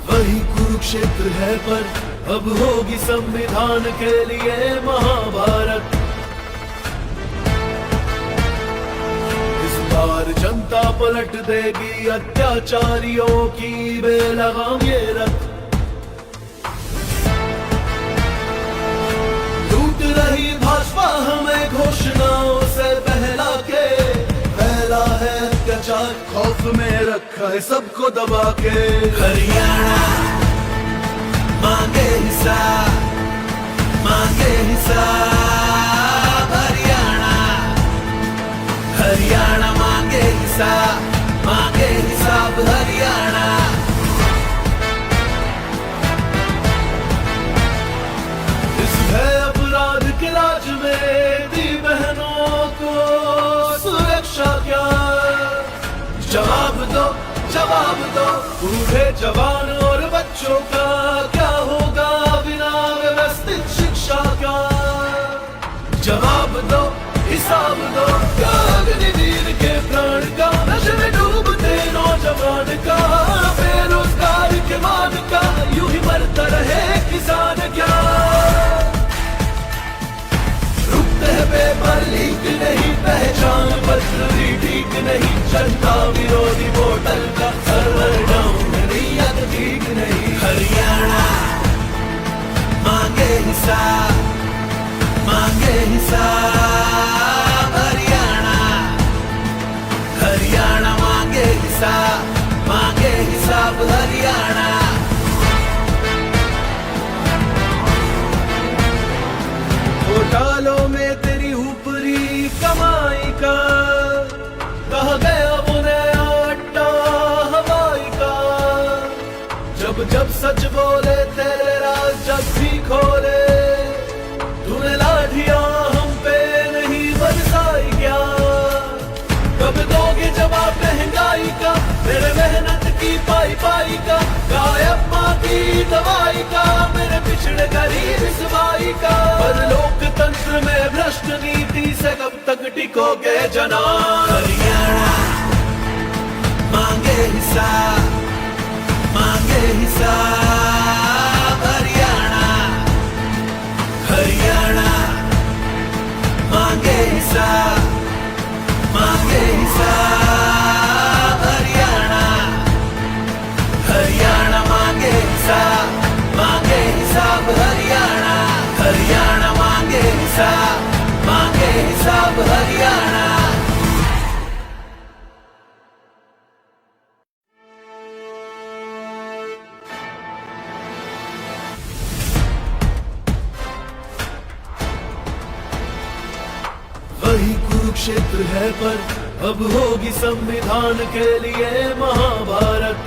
वही कुरुक्षेत्र है पर अब होगी संविधान के लिए महाभारत। इस बार जनता पलट देगी अत्याचारियों की बेलगाम ये रथ। लूट रही भाजपा हमें घोषणाओं से बहला के, फैला है अत्याचार खौफ में रखा है सबको दबा के। हरियाणा मांगे हिसाब, मांगे हिसाब। हरियाणा, हरियाणा मांगे हिसाब, मांगे हिसाब। हरियाणा इस है अपराध के राज में दी बहनों को सुरक्षा क्या? जवाब दो, जवाब दो। बूढ़े जवान और बच्चों का क्या होगा बिना व्यवस्थित शिक्षा का? जवाब दो, हिसाब दो। क्या अग्निवीर के प्राण का, नशे में डूबते नौजवान का, बेरोजगार के मान का, यूं ही मरता रहे किसान क्या? रुकते हैं पेपर लीक नहीं, पहचान पत्र भी ठीक नहीं, जनता विरोधी वोटर का सर्वर डाउन, नीयत ठीक नहीं। हरियाणा मांगे हिसाब, मांगे हिसाब। हरियाणा, हरियाणा मांगे हिसाब, मांगे हिसाब। हरियाणा घोटालों में तेरी ऊपरी कमाई का, बोले तेरे राज जब भी खोले, तूने लाठियां हम पे नहीं बरसाई क्या? कब दोगे जवाब महंगाई का, मेरे मेहनत की पाई पाई का, गायब माँ की दवाई का, मेरे पिछड़े गरीब इस भाई का। पर लोकतंत्र में भ्रष्ट नीति से कब तक टिकोगे जनाब? हरियाणा मांगे हिसाब, मांगे हिसाब। हरियाणा, हरियाणा मांगे हिसाब, मांगे हिसाब। हरियाणा, हरियाणा मांगे हिसाब, मांगे हिसाब। हरियाणा, हरियाणा मांगे हिसाब, मांगे हिसाब। हरियाणा। वही कुरुक्षेत्र है पर अब होगी संविधान के लिए महाभारत।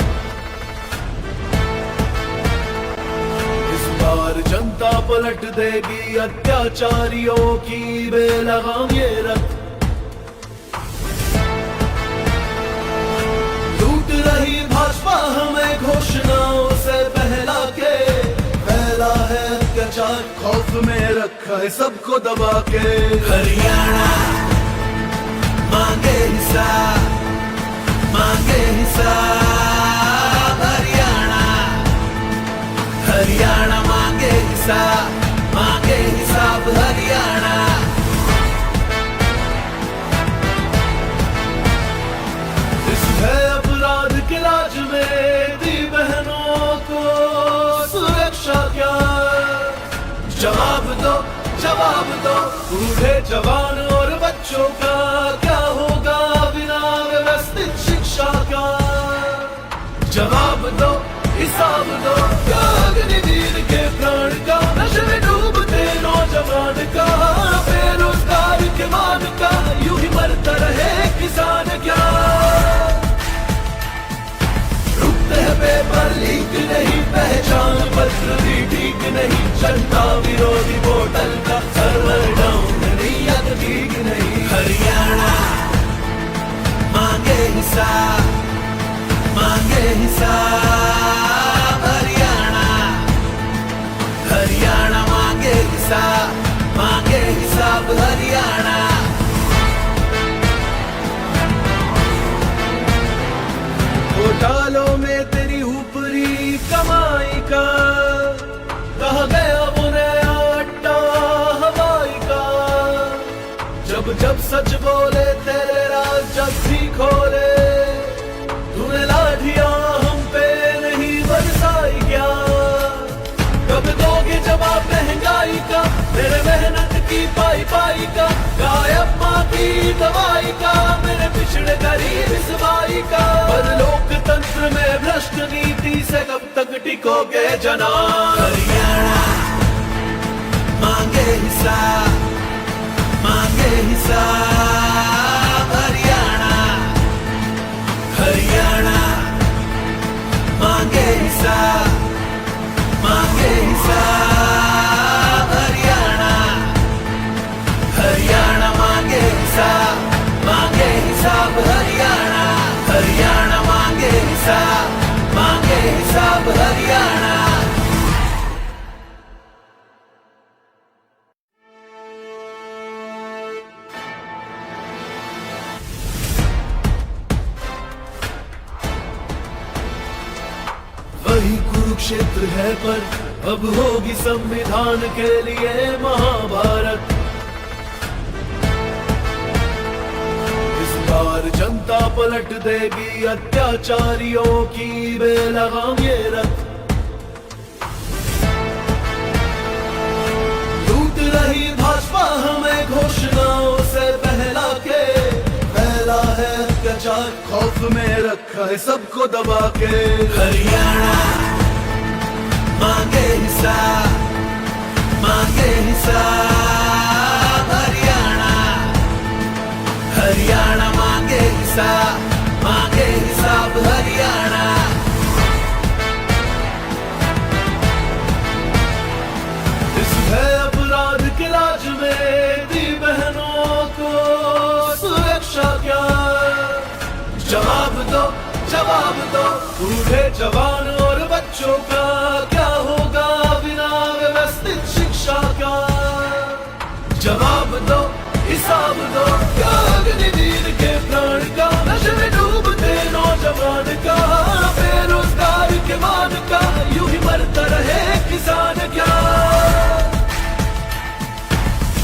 इस बार जनता पलट देगी अत्याचारियों की बेलगाम ये रथ। लूट रही भाजपा हमें घोषणाओं से बहला के, फैला है अत्याचार खौफ में रखा है सबको दबा के। हरियाणा मांगे हिसाब, मांगे हिसाब। हरियाणा, हरियाणा मांगे हिसाब, मांगे हिसाब। हरियाणा, इस है अपराध के राज में दी बहनों को सुरक्षा क्या? जवाब दो, जवाब दो, बूढ़े जवान और बच्चों का क्या होगा बिना व्यवस्थित शिक्षा का? जवाब दो, हिसाब दो, अग्निवीर के प्राण का, नशे में डूबते नौजवान का, बेरोजगार के मान का, यूं ही मरता रहे किसान क्या? रुकते हैं पेपर लीक नहीं, पहचान पत्र भी ठीक नहीं, जनता विरोधी पोर्टल का सर्वर डाउन नीयत ठीक नहीं। हरियाणा मांगे हिसाब, मांगे हिसाब। हरियाणा, हरियाणा मांगे हिसाब, मांगे हिसाब। हरियाणा, घोटालों में तेरी ऊपरी कमाई का, कहा गया वो नया अड्डा हवाई का। जब जब सच बोले तेरे राज जब भी खोले, तूने लाठियां हम पे नहीं बरसाई क्या? कब दोगे जवाब महंगाई का, मेरे मेहनत की पाई पाई का, गायब माँ की दवाई का, मेरे पिछड़े गरीब इस भाई का। पर लोकतंत्र में भ्रष्ट नीति से कब तक टिकोगे जनाब? हरियाणा मांगे हिसाब, मांगे हिसाब। हरियाणा, हरियाणा मांगे हिसाब, मांगे हिसाब। हरियाणा, हरियाणा मांगे हिसाब, मांगे हिसाब। हरियाणा, हरियाणा मांगे हिसाब, मांगे हिसाब। हरियाणा। वही कुरुक्षेत्र है पर अब होगी संविधान के लिए महाभारत। इस बार जनता पलट देगी अत्याचारियों की बेलगाम ये रथ। लूट रही भाजपा हमें घोषणाओं से बहला के, फैला है अत्याचार खौफ में रखा है सबको दबा के। हरियाणा मांगे हिसाब, मांगे हिसाब। हरियाणा, हरियाणा मांगे हिसाब, मांगे हिसाब। हरियाणा, जवाब दो बूढ़े जवान और बच्चों का क्या होगा बिना व्यवस्थित शिक्षा का। जवाब दो हिसाब दो क्या अग्निवीर के प्राण का, नशे में डूबते नौजवान का, बेरोजगार के मान का, यूं ही मरता रहे किसान क्या।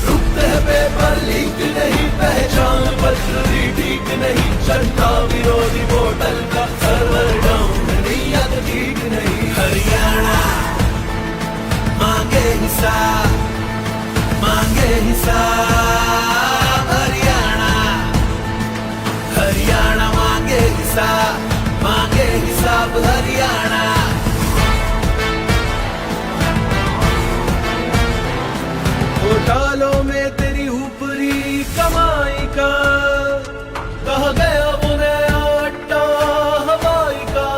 रुकते हैं पेपर लीक नहीं, पहचान पत्र ठीक नहीं, जनता विरोधी वोटर का सर्वर डाउन, नीयत ठीक नहीं। हरियाणा मांगे हिसाब, मांगे हिसाब, हरियाणा हरियाणा मांगे हिसाब, मांगे हिसाब हरियाणा। घोटालों में तेरी ऊपरी कमाई का, कहा गया वो नया अड्डा हवाई का।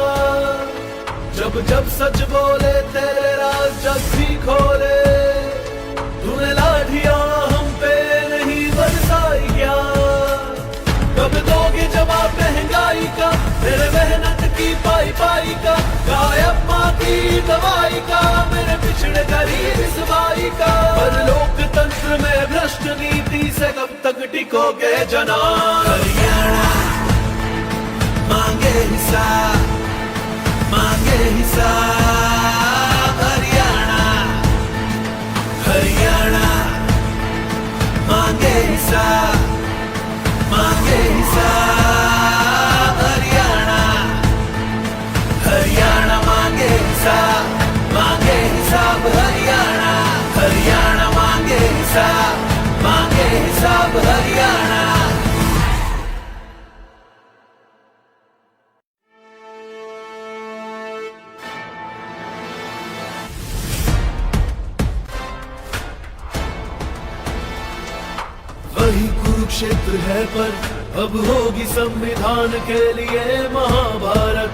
जब जब सच बोले तेरे राज जग भी खोले, तूने लाठियां हम पे नहीं बरसाई क्या। कब दोगे जवाब महंगाई का, मेरे मेहनत की पाई पाई का, गायब माँ की दवाई का, मेरे पिछड़े गरीब इस भाई का। पर लोकतंत्र में भ्रष्ट नीति से कब तक टिकोगे जनाब। हरियाणा मांगे हिसाब, मांगे हिसाब, हरियाणा हरियाणा मांगे हिसाब, मांगे हिसाब, हरियाणा हरियाणा मांगे हिसाब, मांगे हिसाब, हरियाणा हरियाणा मांगे हिसाब, मांगे हिसाब, हरियाणा। वही कुरुक्षेत्र है पर अब होगी संविधान के लिए महाभारत।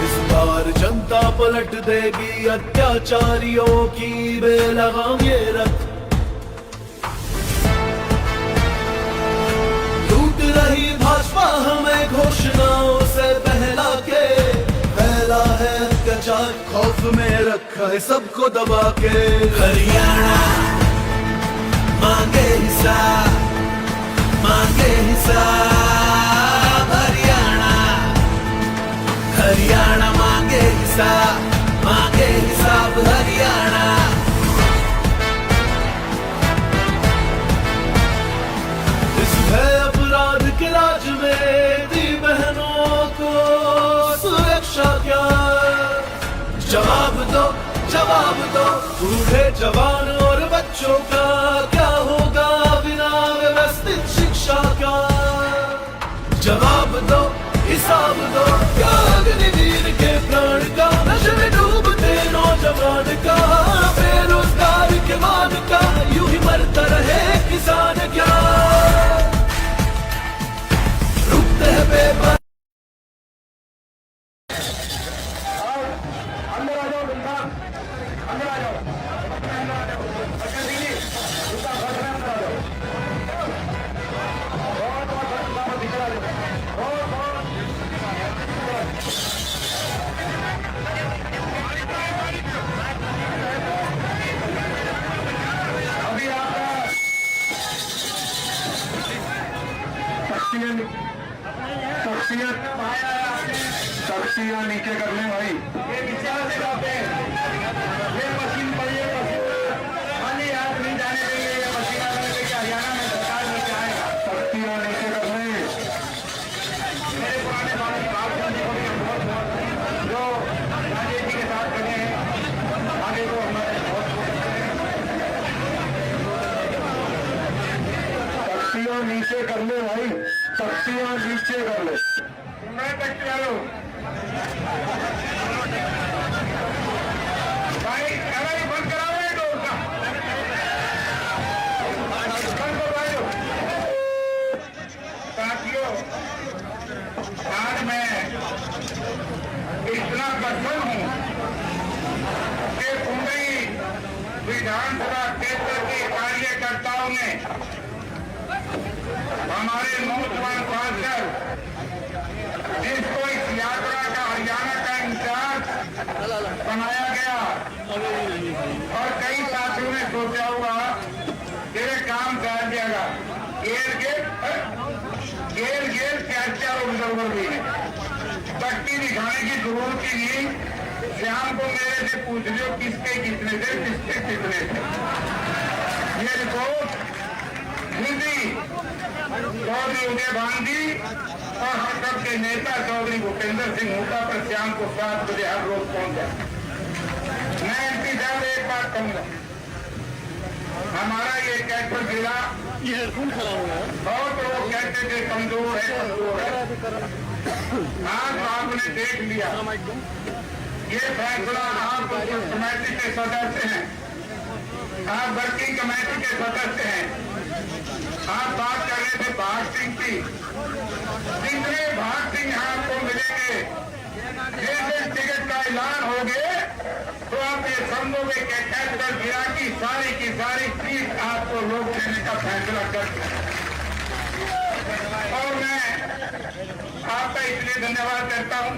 इस बार जनता पलट देगी अत्याचारियों की बेलगाम ये रथ। लूट रही भाजपा हमें घोषणाओं से बहला के, फैला है अत्याचार खौफ में रखा है सबको दबा के। हरियाणा मांगे हिसाब, मांगे हिसाब, हरियाणा हरियाणा मांगे हिसाब, मांगे हिसाब, हरियाणा। इस भय अपराध के राज में दी बहनों को सुरक्षा क्या। जवाब दो बूढ़े जवान और बच्चों का क्या होगा बिना व्यवस्थित शिक्षा का। जवाब दो हिसाब दो क्या अग्निवीर के प्राण का, नशे में डूबते नौजवान का, बेरोजगार के मान का, यूं ही मरता रहे किसान क्या। रुकते हैं पेपर शख्सियत नीचे कर ले भाई। ये नीचे से जाते हैं, ये मशीन पर ये खाली हाथ नहीं जाने देंगे, ये मशीन आने देंगे। हरियाणा में सरकार नीचे आएगा, शख्सियत नीचे कर ले। मेरे पुराने बाबू की बात करने को भी बहुत जो राजेश जी के साथ खड़े हैं, आगे को हमारे बहुत शख्सियत नीचे कर ले भाई, शख्सियत नीचे कर ले। मैं तक चलो भाई, अरे बंद कराओ ये डोर का, बंद करवाओ। साथियों, आज मैं इतना कठोर हूं कि कुंडई विधानसभा क्षेत्र के कार्यकर्ताओं ने हमारे नौजवान सांसद जिसको इस यात्रा का हरियाणा का इंचार्ज बनाया गया, और कई साथियों ने सोचा हुआ तेरे काम कर दिया गेल गेल क्या ऑब्जर्वर भी है, शक्ति दिखाने की जरूरत ही नहीं। श्याम को मेरे से पूछ लियो किसके कितने थे, किसके कितने थे। ये रिपोर्ट चौधरी उदय भान जी और हम सब के नेता चौधरी भूपेंद्र सिंह हुड्डा पर शाम को 7 बजे हर रोज पहुंचा। मैं एमपी साहब एक बात कहूंगा, हमारा ये कैथल जिला बहुत लोग कहते थे कमजोर है कमजोर है। आज आपने देख लिया, ये फैसला आप कमेटी के सदस्य हैं, आप वर्किंग कमेटी के सदस्य हैं। आप बात कर रहे थे भाग सिंह की, जितने भाग सिंह आपको मिलेंगे, जैसे टिकट का ऐलान हो गए तो आप ये समझोगे कि कैथल जिला की सारी सीट आपको लोग देने का फैसला कर दिया। और मैं आपका इसलिए धन्यवाद करता हूं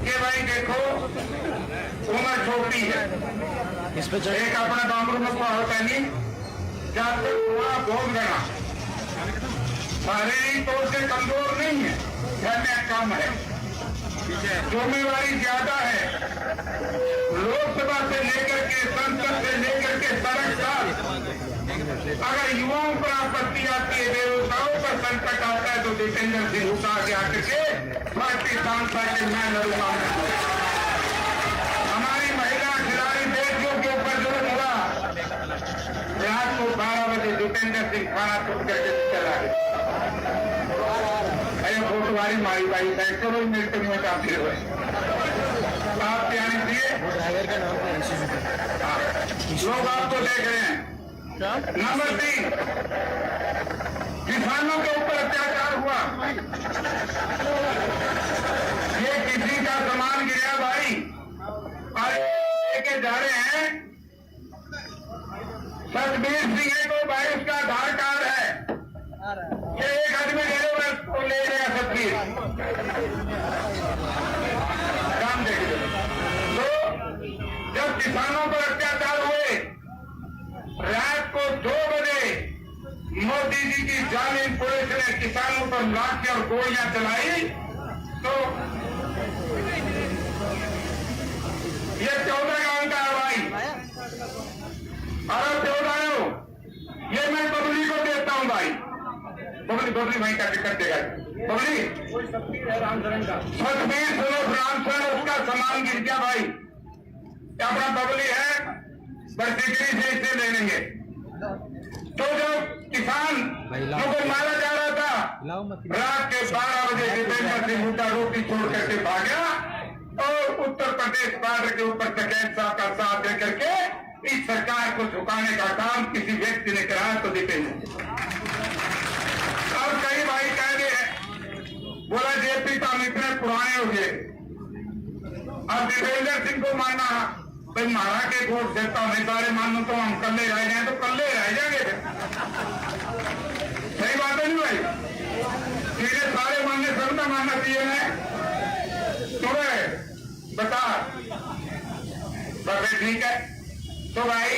कि भाई देखो उम्र छोटी है, एक अपना बामरू में होता नहीं, जब तक थोड़ा बहुत गया शारीरिक तौर से कमजोर नहीं है, घर में कम है, जिम्मेवारी ज्यादा है। लोकसभा से लेकर के संसद से लेकर के सड़क तक अगर युवाओं पर आपत्ति आती है, बेरोजगारों पर संकट आता है, तो दीपेंद्र सिंह हुड्डा के आकर के पार्टी सांसद के मैं लड़ूंगा। हमारी महिला खिलाड़ी बेटियों के ऊपर जुर्म हुआ, रात को 12 बजे दीपेंद्र सिंह खाना छोड़ करके चला गया। फोटोवारी मारी भाई सैकड़ों मिनट में काफी हुए, आप क्या नहीं दिए, लोग आपको देख रहे हैं। नंबर 3, किसानों के ऊपर अत्याचार हुआ, ये किसी का सामान गिरा भाई और लेके जा रहे हैं। सतबीर सिंह है तो भाई उसका आधार कार्ड है, ये एक आदमी ले गया सतबीर काम देख लो। तो जब किसानों पर अत्याचार हुए, रात को 2 बजे मोदी जी की जालिम पुलिस ने किसानों पर लाठी और गोलियां चलाई, तो ये 14 गांव का है भाई, और 14 ये मैं बबली को देता हूं भाई, बबली भाई का टिकट देगा, बबली सतबीर रामचरण उसका सामान गिर गया भाई, अपना बबली है बरसिकरी से इसे ले लेंगे। तो जब किसान को मारा जा रहा था, रात के 12 बजे दीपेंद्र सिंह हुड्डा रोटी छोड़ करके भागा और उत्तर प्रदेश बॉर्डर के ऊपर सकैत साहब का साथ दे करके इस सरकार को झुकाने का काम किसी व्यक्ति ने कराया, तो दीपेंद्र। और कई भाई कह रहे बोला जेपी तो हम इतने पुराने हो गए, अब दीपेंद्र सिंह को मानना भाई मारा के वोट देता हूं, सारे मानो तो हम कल्ले रह जाए, तो कल्ले रह जाएंगे। सही बात है नहीं भाई, सीधे सारे मानने सबका मानना चाहिए है, तुम्हें बता बस ठीक है। तो भाई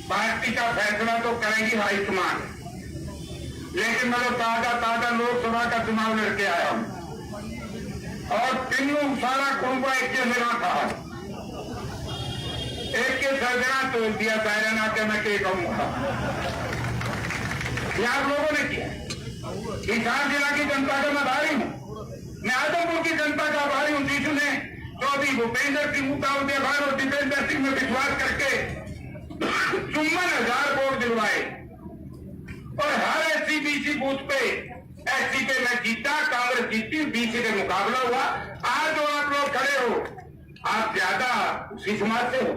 पार्टी का फैसला तो करेगी हाईकमान, लेकिन मैं तो ताजा लोकसभा का चुनाव लड़के आया हूं और तीनों सारा कुंबा एक के मेरा था, एक के सर्जना तोड़ दिया सायरना के मैं के कहूंगा, ये आप लोगों ने किया। हिसार जिला की जनता का मैं आभारी हूं, मैं आदमपुर की जनता का आभारी हूं जिसने चौधरी भूपेंद्र सिंह हुड्डा उदय भान और दीपेंद्र सिंह में विश्वास करके 54,000 वोट दिलवाए और हर एससी बीसी बूथ पे एससी पे मैं जीता, कांग्रेस जीती, बीसी पे मुकाबला हुआ। आज जो आप लोग खड़े हो, आप ज्यादा उसी समाज से हो,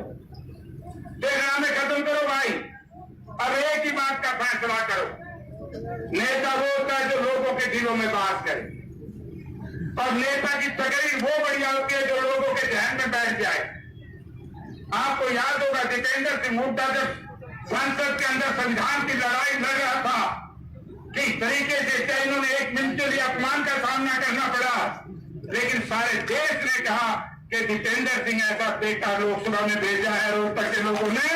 देखना में खत्म करो भाई, अब एक ही बात का फैसला करो। नेता वो होता है जो लोगों के दिलों में बात करे, और नेता की तकरीर वो बढ़िया होती है जो लोगों के ध्यान में बैठ जाए। आपको याद होगा दीपेंद्र सिंह हुड्डा जब संसद के अंदर संविधान की लड़ाई लड़ रहा था किस तरीके से चाहे इन्होंने एक मिनट के लिए अपमान का सामना करना पड़ा, लेकिन सारे देश ने कहा कि जितेंद्र सिंह ऐसा बेटा लोकसभा में भेजा है रोहतक के लोगों ने,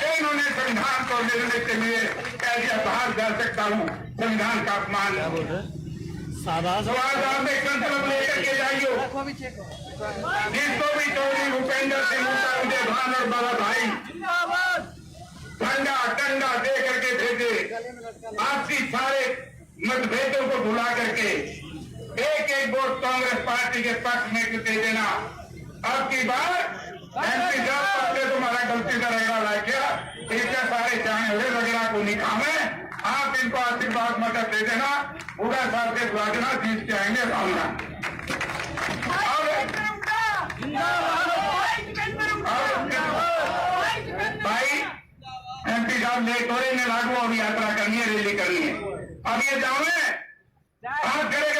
इन्होंने संविधान को निर्णय के लिए कह दिया बाहर जा सकता हूँ, संविधान का अपमान। सवाल आप एक संकल्प लेकर के जाइए, जिसको भी चौधरी भूपेंद्र सिंह हुड्डा, उदय भान और बाबा भाई ठंडा ठंडा दे करके भेजे, आपसी सारे मतभेदों को भुला करके एक एक वोट कांग्रेस पार्टी के पक्ष में दे देना। अब की बार एमपी जब पकड़े तुम्हारा गलती का रगड़ा लाग गया, इसके सारे चाहे हुए रगड़ा को निकामे, आप इनको आशीर्वाद मदद दे देना, पूरा साहब के द्वारा जीत के आएंगे भावना। भाई एमपी साहब लेट हो रहे हैं, लागू अभी यात्रा करनी है, रैली करनी है, अब ये जाओ हाथ खड़े